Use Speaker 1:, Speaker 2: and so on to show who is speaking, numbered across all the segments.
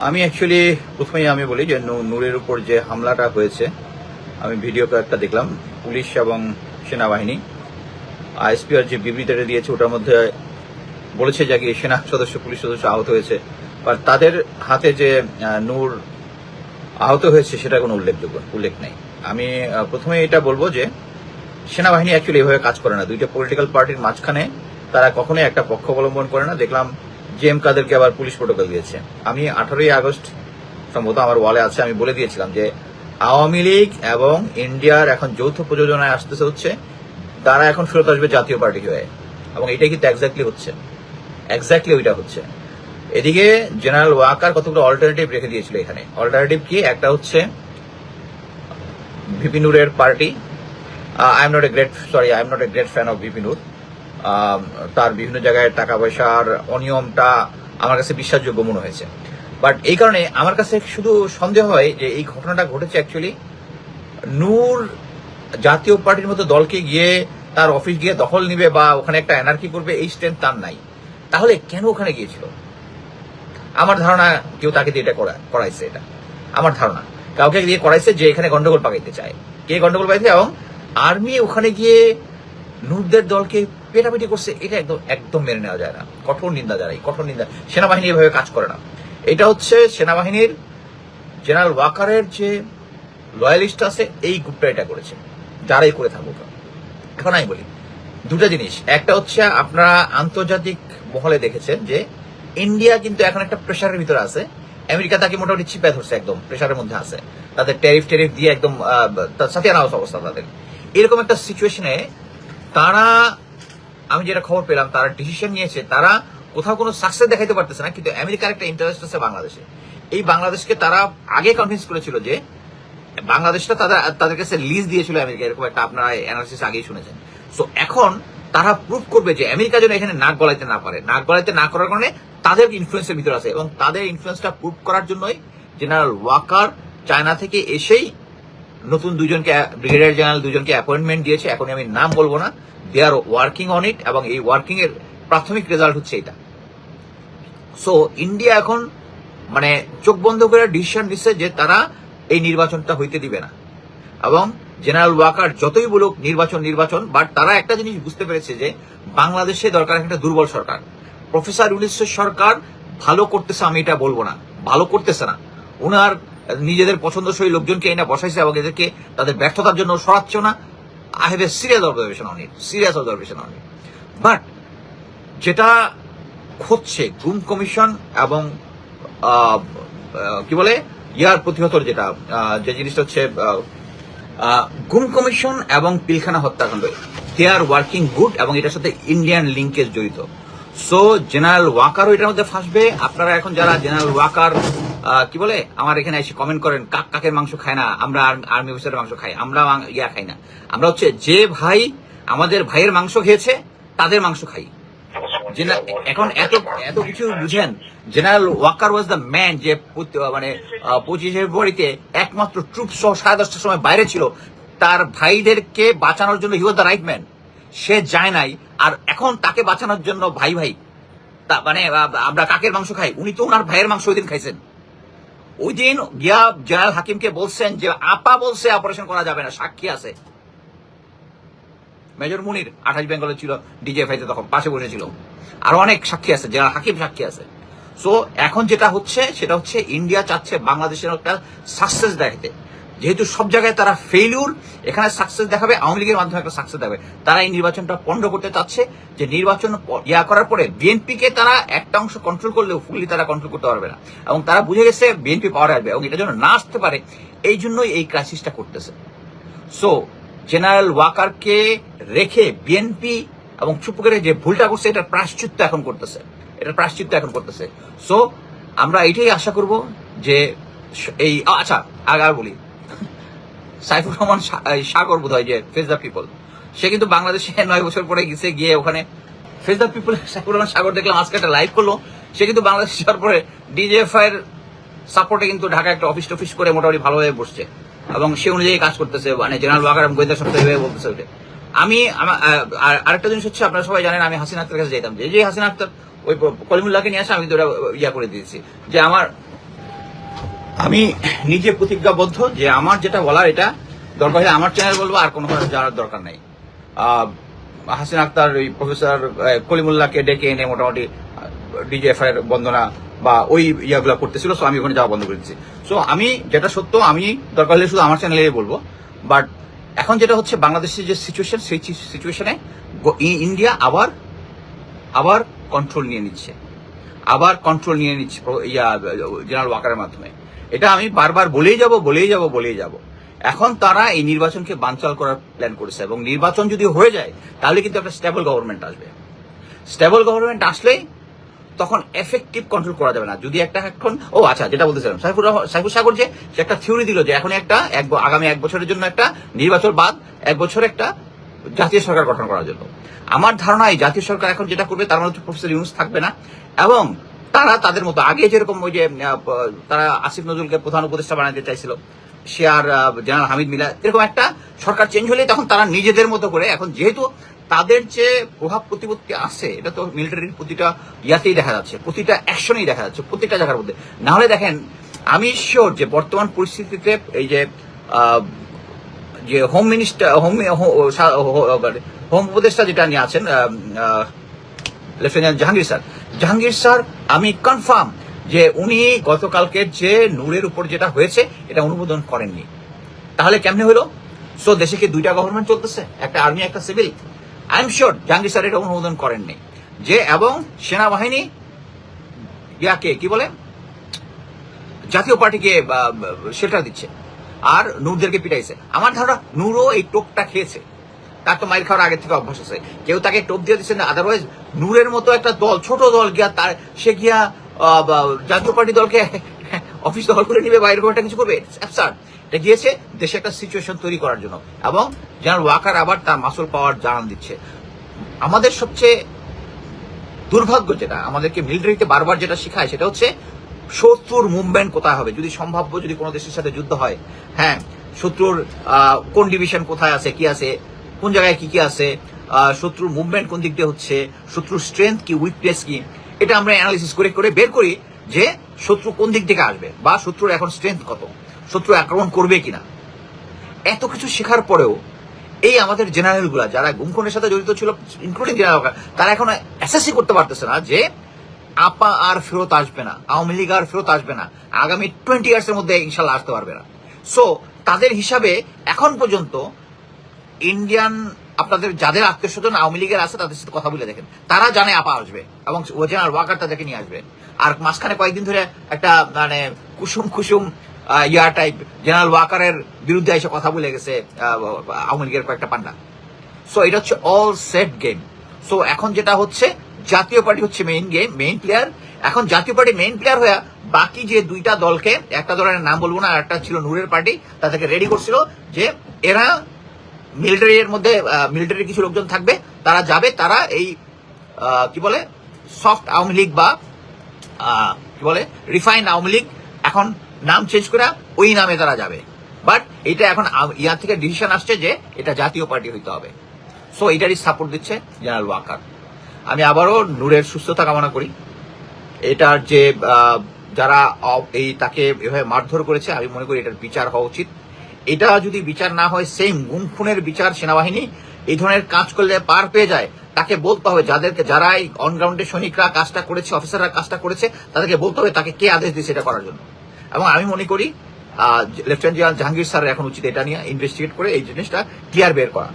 Speaker 1: আমি অ্যাকচুয়ালি প্রথমেই আমি বলি যে নূরের উপর যে হামলাটা হয়েছে, আমি ভিডিও কয়েকটা দেখলাম। পুলিশ এবং সেনাবাহিনী আইএসপিআর যে বিবৃতিটা দিয়েছে ওটার মধ্যে বলেছে যে সেনা সদস্য পুলিশ সদস্য আহত হয়েছে, বা তাদের হাতে যে নূর আহত হয়েছে সেটা কোনো উল্লেখ নেই। আমি প্রথমে এটা বলবো যে সেনাবাহিনী অ্যাকচুয়ালি এভাবে কাজ করে না। দুইটা পলিটিক্যাল পার্টির মাঝখানে তারা কখনোই একটা পক্ষ অবলম্বন করে না। দেখলাম জেএম কাদেরকে আবার পুলিশ প্রোটোকল দিয়েছে। আমি 18ই আগস্ট সম্ভবত আমার ওয়ালে আছে, আমি বলে দিয়েছিলাম যে আওয়ামী লীগ এবং ইন্ডিয়ার এখন যৌথ প্রযোজনায় আসতেছে হচ্ছে, তারা এখন ফেরত আসবে জাতীয় পার্টি হয়ে, এবং এটাই কিন্তু এক্স্যাক্টলি ওইটা হচ্ছে। এদিকে জেনারেল ওয়াকার কতগুলো অল্টারনেটিভ রেখে দিয়েছিল এখানে। অল্টারনেটিভ কি? একটা হচ্ছে ভিপি নূরের party. I am not a great fan of VP Nur. তার বিভিন্ন জায়গায় টাকা পয়সার অনিয়মটা আমার কাছে বিশ্বাসযোগ্য মনে হয়েছে। বাট এই কারণে আমার কাছে শুধু সন্দেহ হয় যে এই ঘটনাটা ঘটেছে অ্যাকচুয়ালি নূর জাতীয় পার্টির মতো দলকে গিয়ে তার অফিস গিয়ে দখল নিবে বা ওখানে একটা এনার্কি করবে, এই স্ট্রেংথ তার নাই। তাহলে কেন ওখানে গিয়েছিল? আমার ধারণা কেউ তাকে দিয়ে এটা করাইছে। এটা আমার ধারণা কাউকে দিয়ে করাইছে যে এখানে গন্ডগোল পাকাইতে চায়। কে গন্ডগোল পাইছে? এবং আর্মি ওখানে গিয়ে নূরদের দলকে পেটাপিটি করছে, এটা একদম মেনে নেওয়া যায় না। কঠোর নিন্দা জানাই, কঠোর নিন্দা। সেনাবাহিনী এভাবে কাজ করে না। এটা হচ্ছে সেনাবাহিনীর জেনারেল ওয়াকারের যে লয়ালিস্ট আছে এই গ্রুপটা এটা করেছে, যারাই করে থাকুক। এখন আমি বলি দুটা জিনিস। একটা হচ্ছে আপনারা আন্তর্জাতিক মহলে দেখেছেন যে ইন্ডিয়া কিন্তু এখন একটা প্রেশারের ভিতরে আছে। আমেরিকা তাকে মোটামুটি চিপে ধরছে, একদম প্রেশারের মধ্যে আছে। তাদের ট্যারিফ দিয়ে একদম সাথিয়ানাওয়াজ অবস্থা তাদের। এরকম একটা সিচুয়েশনে তারা, আমি যেটা খবর পেলাম, তারা ডিসিশন নিয়েছে। তারা কোথাও কোনো সাকসেস দেখাইতে পারতেছে না, কিন্তু আমেরিকার একটা ইন্টারেস্ট আছে বাংলাদেশে। এই বাংলাদেশকে তারা আগে কনভিন্স করেছিল যে বাংলাদেশটা তাদের কাছে লিজ দিয়েছিল আমেরিকা, এরকম একটা আপনারা অ্যানালিসিস আগেই শুনেছেন। সো এখন তারা প্রুভ করবে যে আমেরিকা যেন এখানে নাক গলাইতে না পারে। নাক গলাইতে না করার কারণে তাদের ইনফ্লুয়েন্সের ভিতরে আছে, এবং তাদের ইনফ্লুয়েন্সটা প্রুভ করার জন্যই জেনারেল ওয়াকার চায়না থেকে এসেই নতুন ব্রিগেডিয়ার জেনারেল দুজনকে অ্যাপয়েন্টমেন্ট দিয়েছে। এখন আমি নাম বলবো না, দে আর ওয়ার্কিং অন ইট, এবং এই ওয়ার্কিং এর প্রাথমিক রেজাল্ট হচ্ছে এটা। সো ইন্ডিয়া এখন মানে চোখ বন্ধ করে ডিসিশন নিচ্ছে যে তারা এই নির্বাচনটা হইতে দিবে না। এবং জেনারেল ওয়াকার যতই বলুক নির্বাচন, বাট তারা একটা জিনিস বুঝতে পেরেছে যে বাংলাদেশে দরকার একটা দুর্বল সরকার। প্রফেসর ইউনূসের সরকার ভালো করতেছে, আমি এটা বলবো না, ভালো করতেছে না। উনার নিজেদের পছন্দসই লোকজনকে এনে বসাইছে এবং এদেরকে তাদের ব্যর্থতার জন্য সরাচ্ছে না। I have a serious observation on it. But যেটা হচ্ছে গুম কমিশন এবং কি বলে ইয়ার প্রতিহতর যে জিনিসটা হচ্ছে গুম কমিশন এবং পিলখানা হত্যাকাণ্ড, দে আর ওয়ার্কিং গুড, এবং এটার সাথে ইন্ডিয়ান লিঙ্কেজ জড়িত। সো জেনারেল ওয়াকারও এটার মধ্যে ফাঁসবে। আপনারা এখন যারা জেনারেল ওয়াকার কি বলে আমার এখানে এসে কমেন্ট করেন কাকের মাংস খায় না, আমরা আর্মি অফিসারের মাংস খাই, আমরা খাই না। আমরা হচ্ছে যে ভাই আমাদের ভাইয়ের মাংস খেয়েছে তাদের মাংস খাই। এখন এত কিছু বুঝেন। General Walker was the man যে মানে 25 ফেব্রুয়ারিতে একমাত্র ট্রুপ সহ 10:30টার সময় বাইরে ছিল। তার ভাইদেরকে বাঁচানোর জন্য হি ওয়াজ দ্য রাইট ম্যান। সে যায় নাই, আর এখন তাকে বাঁচানোর জন্য ভাই মানে আমরা কাকের মাংস খাই। উনি তো ওনার ভাইয়ের মাংস ওই দিন খাইছেন। ওই দিন গিয়া জেনারেল হাকিমকে বলছেন যে আপা বলছে অপারেশন করা যাবে না, সাক্ষী আছে। মেজর মুনির 28 বেঙ্গলে ছিল, ডিজিএফআইতে তখন পাশে বসেছিল। আরো অনেক সাক্ষী আছে, জেনারেল হাকিম সাক্ষী আছে। সো এখন যেটা হচ্ছে সেটা হচ্ছে ইন্ডিয়া চাচ্ছে বাংলাদেশের একটা সাকসেস দেখাতে। যেহেতু সব জায়গায় তারা ফেইলিউর, এখানে সাকসেস দেখাবে, আওয়ামী লীগের মাধ্যমে একটা সাকসেস দেখাবে। তারা এই নির্বাচনটা পণ্ড করতে চাচ্ছে, যে নির্বাচন করার পরে বিএনপিকে তারা একটা অংশ কন্ট্রোল করলেও ফুললি তারা কন্ট্রোল করতে পারবে না। এবং তারা বুঝে গেছে বিএনপি পাওয়ার আসবে, এবং এটা যেন না আসতে পারে এই জন্যই এই ক্রাইসিসটা করতেছে। সো জেনারেল ওয়াকারকে রেখে বিএনপি এবং চুপ করে যে ভুলটা করছে এটার প্রায়শ্চিত্ত এখন করতেছে। সো আমরা এটাই আশা করব যে এই আচ্ছা আগে বলি, সাইফুর রহমান সাগর বোধ হয় যে ফেস দ্য পিপল, সে কিন্তু বাংলাদেশে 9 বছর পরে গিয়ে ওখানে face the people Saifur Rahman Sagar দেখলাম আজকে একটা লাইভ করলো। সে কিন্তু বাংলাদেশ যাওয়ার পরে ডিজিএফআই এর সাপোর্টে কিন্তু ঢাকা একটা অফিস করে মোটামুটি ভালোভাবে বসছে, এবং সে অনুযায়ী কাজ করতেছে। মানে জেনারেল ওয়াকার এবং গোয়েন্দা সংস্থা এভাবে বলতেছে ওটা। আমি আরেকটা জিনিস হচ্ছে, আপনারা সবাই জানেন আমি হাসিনা আক্তারের কাছে যেতাম, যে হাসিনা আক্তার ওই কলিমুল্লাহকে নিয়ে আসে, আমি তো ওটা করে দিয়েছি যে আমার আমি নিজে প্রতিজ্ঞাবদ্ধ যে আমার যেটা বলার এটা দরকার হলে আমার চ্যানেল বলবো, আর কোনো যাওয়ার দরকার নাই। হাসিন আক্তার, ওই প্রফেসর কলিমুল্লাহকে ডেকে এনে মোটামুটি ডিজিএফআই এর বন্দনা বা ওই ইয়াগুলো করতেছিল, সো আমি ওখানে যাওয়া বন্ধ করে দিচ্ছি। সো আমি যেটা সত্য আমি দরকার হলে শুধু আমার চ্যানেলে বলবো। বাট এখন যেটা হচ্ছে বাংলাদেশের যে সিচুয়েশন, সেই সিচুয়েশনে ইন্ডিয়া আবার কন্ট্রোল নিয়ে নিচ্ছে, জেনারেল ওয়াকারের মাধ্যমে। এটা আমি বারবার বলেই যাব। এখন তারা এই নির্বাচনকে বানচাল করার প্ল্যান করেছে, এবং নির্বাচন যদি হয়ে যায় তাহলে কিন্তু একটা স্টেবল গভর্নমেন্ট আসবে। স্টেবল গভর্নমেন্ট আসলেই তখন এফেক্টিভ কন্ট্রোল করা যাবে না। যদি এখন যেটা বলতেছিলাম, সাইফুর সাগর যে একটা থিওরি দিল যে এখন আগামী 1 বছরের জন্য একটা নির্বাচন বাদ 1 বছর একটা জাতীয় সরকার গঠন করার জন্য। আমার ধারণা এই জাতীয় সরকার এখন যেটা করবে তার মধ্যে প্রফেসর ইউনূস থাকবে না, এবং তারা তাদের মতো আগে যেরকম ওই যে তারা আসিফ নজরুলকে প্রধান উপদেষ্টা বানাতে চাইছিল, সে আর জেনারেল হামিদ মিলা, এরকম একটা সরকার চেঞ্জ হলে তখন তারা নিজেদের মতো করে, এখন যেহেতু তাদের যে প্রভাব প্রতিপত্তি আছে এটা তো মিলিটারির প্রতিটা ইয়াতেই দেখা যাচ্ছে, প্রতিটা অ্যাকশনেই দেখা যাচ্ছে, প্রত্যেকটা জায়গার মধ্যে। না হলে দেখেন, আমি শিওর যে বর্তমান পরিস্থিতিতে এই যে হোম মিনিস্টার, হোম উপদেষ্টা যেটা নিয়ে আছেন লেফটেন্যান্ট জাহাঙ্গীর স্যার, আমি কনফার্ম যে উনি গতকালকের যে নূরের উপর যেটা হয়েছে এটা অনুমোদন করেননি। তাহলে কেমনে হলো? সো দেশে কি 2টা গভর্নমেন্ট চলতেছে, একটা আর্মি একটা civil. I am sure Jahangir sir এটা অনুমোদন করেননি, যে এবং সেনাবাহিনী ইয়াকে কি বলে জাতীয় পার্টিকে শেল্টার দিচ্ছে আর নূরদেরকে পিটাইছে। আমার ধারণা নূরও এই টোপটা খেয়েছে, তার তো মাইর খাওয়ার আগে থেকে অভ্যাস আছে, কেউ তাকে টোপ দিয়ে দিচ্ছে না। আদারওয়াইজ নূরের মতো একটা দল, ছোট দল গিয়া সে গিয়া জাতীয় পার্টি দলকে অফিস দখল করে নিবে, বাইরে একটা কিছু করবে। এটা গিয়েছে দেশে একটা সিচুয়েশন তৈরি করার জন্য, এবং জেনারেল ওয়াকার আবার তার মাসুল পাওয়ার জানান দিচ্ছে। আমাদের সবচেয়ে দুর্ভাগ্য যেটা আমাদেরকে মিলিটারিতে বারবার যেটা শেখায় সেটা হচ্ছে শত্রুর মুভমেন্ট কোথায় হবে, যদি সম্ভাব্য যদি কোনো দেশের সাথে যুদ্ধ হয়, হ্যাঁ, শত্রুর কোন ডিভিশন কোথায় আছে, কি আছে, কোন জায়গায় কি আছে, শত্রুর মুভমেন্ট কোন দিক দিয়ে হচ্ছে, শত্রুর স্ট্রেংথ কি, উইকনেস কি, এটা আমরা অ্যানালিসিস করে বের করি যে শত্রু কোন দিক থেকে আসবে, বা শত্রুর এখন স্ট্রেংথ কত, শত্রু আক্রমণ করবে কিনা। এত কিছু শেখার পরেও এই আমাদের জেনারেলগুলা যারা গুমখুনের সাথে জড়িত ছিল, ইনক্লুডিং জেনারেল, তারা এখন অ্যাসেসই করতে পারতেছে না যে আপা আর ফেরত আসবে না, আওয়ামী লীগ আর ফেরত আসবে না, আগামী 20 ইয়ার্সের মধ্যে ইনশাল্লাহ আসতে পারবে না। সো তাদের হিসাবে এখন পর্যন্ত ইন্ডিয়ান আপনাদের যাদের আত্মীয় স্বজন আওয়ামী লীগের আছে তাদের সাথে কথা বলে দেখেন, তারা জানে আপা আসবে এবং ও জেনারেল ওয়াকার তাদেরকে নিয়ে আসবে। আর মাঝখানে কয়েকদিন ধরে একটা মানে কুসুম ইয়ার টাইপ জেনারেল ওয়াকারের বিরুদ্ধে এসে কথা বলে গেছে আওয়ামী লীগের কয়েকটা পান্ডা। সো এটা হচ্ছে অল সেট গেম। সো এখন যেটা হচ্ছে জাতীয় পার্টি হচ্ছে মেইন প্লেয়ার। এখন জাতীয় পার্টি মেইন প্লেয়ার হয়ে বাকি যে 2টা দলকে, একটা দলের নাম বলবো না, আর একটা ছিল নূরের পার্টি, তাদেরকে রেডি করছিল যে এরা মিলিটারির মধ্যে, মিলিটারির কিছু লোকজন থাকবে, তারা যাবে, তারা এই কি বলে সফট আওয়ামী লীগ বা কি বলে রিফাইন্ড আওয়ামী লীগ, এখন নাম চেঞ্জ করে ওই নামে তারা যাবে। বাট এটা এখন ইয়ার থেকে ডিসিশন আসছে যে এটা জাতীয় পার্টি হইতে হবে। সো এটারই সাপোর্ট দিচ্ছে জেনারেল ওয়াকার। আমি আবারও নূরের সুস্থতা কামনা করি। এটার যে যারা এই তাকে এভাবে মারধর করেছে, আমি মনে করি এটার বিচার হওয়া উচিত। এটা যদি বিচার না হয়, সেম গুম খুনের বিচার সেনাবাহিনী এই ধরনের কাজ করলে পার পেয়ে যায়, তাকে বলতে হবে যারা এই অনগ্রাউন্ডের সৈনিকরা কাজটা করেছে, অফিসাররা কাজটা করেছে, তাদেরকে বলতে হবে তাকে কে আদেশ দিয়েছে এটা করার জন্য। এবং আমি মনে করি লেফটেন্যান্ট জেনারেল জাহাঙ্গীর স্যার এখন উচিত এটা নিয়ে ইনভেস্টিগেট করে এই জিনিসটা ক্লিয়ার বের করা।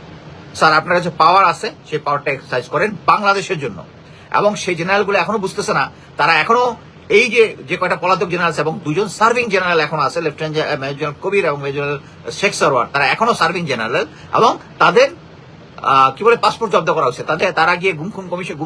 Speaker 1: স্যার, আপনার কাছে পাওয়ার আছে, সেই পাওয়ারটা এক্সারসাইজ করেন বাংলাদেশের জন্য। এবং সেই জেনারেলগুলো এখনো বুঝতেছে না, তারা এখনো এই যে কয়টা পলাতক জেনারেল আছে এবং 2জন সার্ভিং জেনারেল এখন আছে, লেফটেন্যান্ট মেজর জেনারেল কবির এবং মেজর জেনারেল শেখ সরওয়ার, তারা এখনো সার্ভিং জেনারেল এবং তাদের কি বলে পাসপোর্ট জব্দ করা হচ্ছে। তারা গিয়ে গুম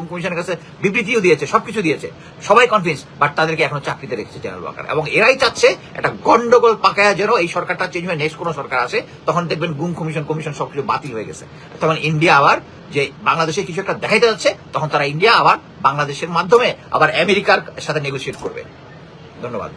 Speaker 1: কমিশনের কাছে বিবৃতিও দিয়েছে, সবকিছু দিয়েছে, সবাই কনফিডেন্স, বাট তাদেরকে এখনো চাকরিতে রেখেছে জেনারেল ওয়াকার। এবং এরাই চাচ্ছে একটা গন্ডগোল পাকায়া যেন এই সরকারটা চেঞ্জ হয়ে নেক্সট কোনো সরকার আসে, তখন দেখবেন গুম কমিশন সবকিছু বাতিল হয়ে গেছে। তখন ইন্ডিয়া আবার যে বাংলাদেশে কিছু একটা দেখাইতে যাচ্ছে, তখন তারা ইন্ডিয়া আবার বাংলাদেশের মাধ্যমে আবার আমেরিকার সাথে নেগোসিয়েট করবে। ধন্যবাদ।